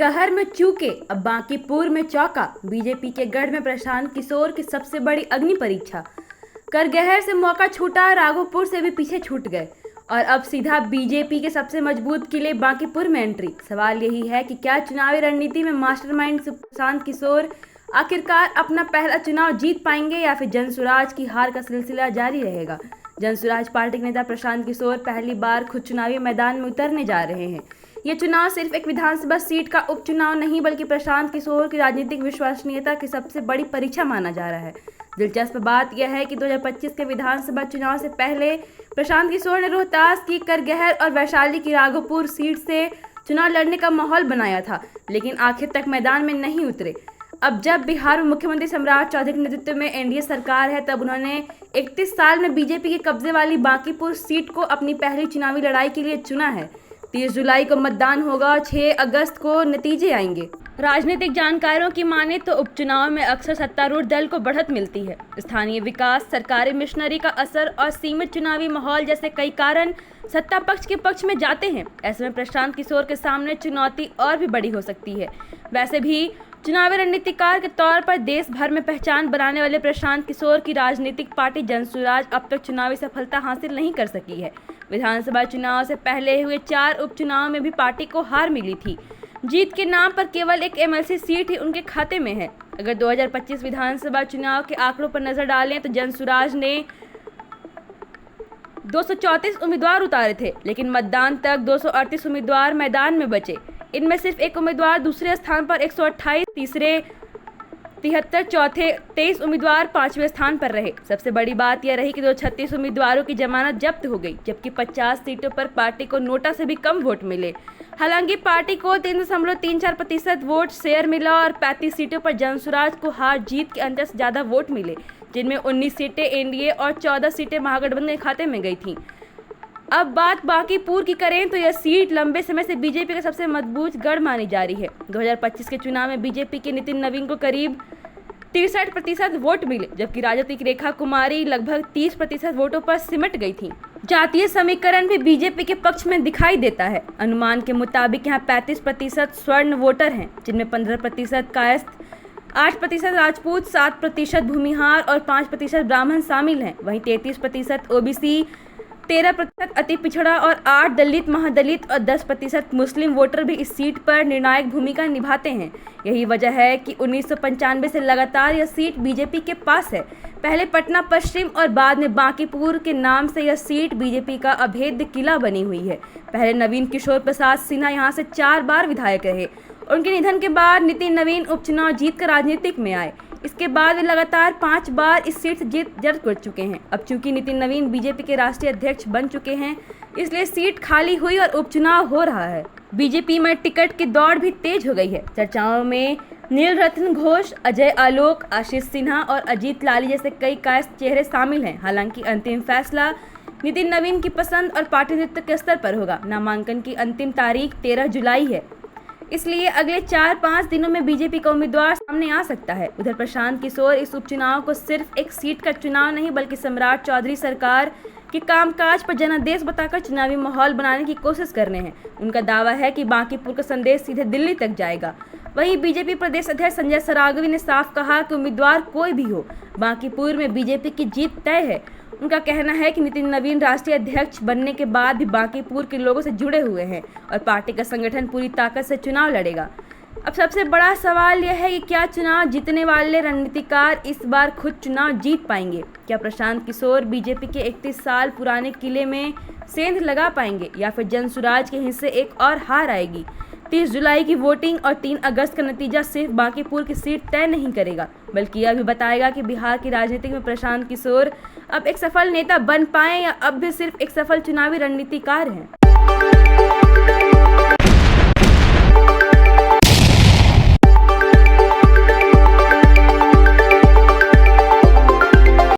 करगहर में चूके अब बांकीपुर में चौका। बीजेपी के गढ़ में प्रशांत किशोर की सबसे बड़ी अग्नि परीक्षा। करगहर से मौका छूटा, राघोपुर से भी पीछे छूट गए और अब सीधा बीजेपी के सबसे मजबूत किले बांकीपुर में एंट्री। सवाल यही है कि क्या चुनावी रणनीति में मास्टरमाइंड प्रशांत किशोर आखिरकार अपना पहला चुनाव जीत पाएंगे या फिर जनसुराज की हार का सिलसिला जारी रहेगा। जनसुराज पार्टी के नेता प्रशांत किशोर पहली बार खुद चुनावी मैदान में उतरने जा रहे हैं। ये चुनाव सिर्फ एक विधानसभा सीट का उपचुनाव नहीं बल्कि प्रशांत किशोर की राजनीतिक विश्वसनीयता की सबसे बड़ी परीक्षा माना जा रहा है। दिलचस्प बात यह है कि 2025 के विधानसभा चुनाव से पहले प्रशांत किशोर ने रोहतास की करगहर और वैशाली की राघोपुर सीट से चुनाव लड़ने का माहौल बनाया था, लेकिन आखिर तक मैदान में नहीं उतरे। अब जब बिहार में मुख्यमंत्री सम्राट चौधरी के नेतृत्व में एनडीए सरकार है, तब उन्होंने 31 साल में बीजेपी के कब्जे वाली बांकीपुर सीट को अपनी पहली चुनावी लड़ाई के लिए चुना है। 30 जुलाई को मतदान होगा, 6 अगस्त को नतीजे आएंगे। राजनीतिक जानकारों की माने तो उपचुनाव में अक्सर सत्तारूढ़ दल को बढ़त मिलती है। स्थानीय विकास, सरकारी मिशनरी का असर और सीमित चुनावी माहौल जैसे कई कारण सत्ता पक्ष के पक्ष में जाते हैं। ऐसे में प्रशांत किशोर के सामने चुनौती और भी बड़ी हो सकती है। वैसे भी चुनावी रणनीतिकार के तौर पर देश भर में पहचान बनाने वाले प्रशांत किशोर की राजनीतिक पार्टी जनसुराज अब तक चुनावी सफलता हासिल नहीं कर सकी है। विधानसभा चुनाव से पहले हुए 4 उपचुनाव में भी पार्टी को हार मिली थी। जीत के नाम पर केवल एक एमएलसी सीट ही उनके खाते में है। अगर 2025 विधानसभा चुनाव के आंकड़ों पर नजर डालें तो जनसुराज ने 234 उम्मीदवार उतारे थे, लेकिन मतदान तक 238 उम्मीदवार मैदान में बचे। इनमें सिर्फ एक उम्मीदवार दूसरे स्थान पर 128, तीसरे 73, चौथे 23 उम्मीदवार 5वें स्थान पर रहे। सबसे बड़ी बात यह रही कि 236 उम्मीदवारों की जमानत जब्त हो गई, जबकि 50 सीटों पर पार्टी को नोटा से भी कम वोट मिले। हालांकि पार्टी को 3.34% वोट शेयर मिला और 35 सीटों पर जनसुराज को हार जीत के अंतर से ज्यादा वोट मिले, जिनमें 19 सीटें एनडीए और 14 सीटें महागठबंधन के खाते में गई थीं। अब बात बांकीपुर की करें तो यह सीट लंबे समय से बीजेपी का सबसे मजबूत गढ़ मानी जा रही है। 2025 के चुनाव में बीजेपी के नितिन नवीन को करीब 63% वोट मिले, जबकि राजनीतिक रेखा कुमारी लगभग 30% वोटों पर सिमट गई थी। जातीय समीकरण भी बीजेपी के पक्ष में दिखाई देता है। अनुमान के मुताबिक यहाँ 35% स्वर्ण वोटर हैं, जिनमें 15% कायस्थ, 8% राजपूत, 7% भूमिहार और 5% ब्राह्मण शामिल हैं। वहीं 33% ओबीसी, 13% अति पिछड़ा और 8 दलित, महादलित और 10% मुस्लिम वोटर भी इस सीट पर निर्णायक भूमिका निभाते हैं। यही वजह है कि 1995 से लगातार यह सीट बीजेपी के पास है। पहले पटना पश्चिम और बाद में बांकीपुर के नाम से यह सीट बीजेपी का अभेद्य किला बनी हुई है। पहले नवीन किशोर प्रसाद सिन्हा यहाँ से 4 बार विधायक रहे। उनके निधन के बाद नितिन नवीन उपचुनाव जीतकर राजनीतिक में आए। इसके बाद वे लगातार 5 बार इस सीट से जीत दर्ज कर चुके हैं। अब चूंकि नितिन नवीन बीजेपी के राष्ट्रीय अध्यक्ष बन चुके हैं, इसलिए सीट खाली हुई और उपचुनाव हो रहा है। बीजेपी में टिकट की दौड़ भी तेज हो गई है। चर्चाओं में नीलरत्न घोष, अजय आलोक, आशीष सिन्हा और अजीत लाली जैसे कई कायस्थ चेहरे शामिल हैं। हालांकि अंतिम फैसला नितिन नवीन की पसंद और पार्टी नेतृत्व के स्तर पर होगा। नामांकन की अंतिम तारीख 13 जुलाई है, इसलिए अगले 4-5 दिनों में बीजेपी का उम्मीदवार सामने आ सकता है। उधर प्रशांत किशोर इस उपचुनाव को सिर्फ एक सीट का चुनाव नहीं बल्कि सम्राट चौधरी सरकार के कामकाज पर जनादेश बताकर चुनावी माहौल बनाने की कोशिश कर रहे हैं। उनका दावा है कि बांकीपुर का संदेश सीधे दिल्ली तक जाएगा। वहीं बीजेपी प्रदेश अध्यक्ष संजय सरावगी ने साफ कहा कि उम्मीदवार कोई भी हो, बांकीपुर में बीजेपी की जीत तय है। उनका कहना है कि नितिन नवीन राष्ट्रीय अध्यक्ष बनने के बाद भी बांकीपुर के लोगों से जुड़े हुए हैं और पार्टी का संगठन पूरी ताकत से चुनाव लड़ेगा। अब सबसे बड़ा सवाल यह है कि क्या चुनाव जीतने वाले रणनीतिकार इस बार खुद चुनाव जीत पाएंगे? क्या प्रशांत किशोर बीजेपी के 31 साल पुराने किले में सेंध लगा पाएंगे या फिर जनसुराज के हिस्से एक और हार आएगी? 30 जुलाई की वोटिंग और 3 अगस्त का नतीजा सिर्फ बांकीपुर की सीट तय नहीं करेगा, बल्कि यह भी बताएगा कि बिहार की राजनीति में प्रशांत किशोर अब एक सफल नेता बन पाए या अब भी सिर्फ एक सफल चुनावी रणनीतिकार हैं।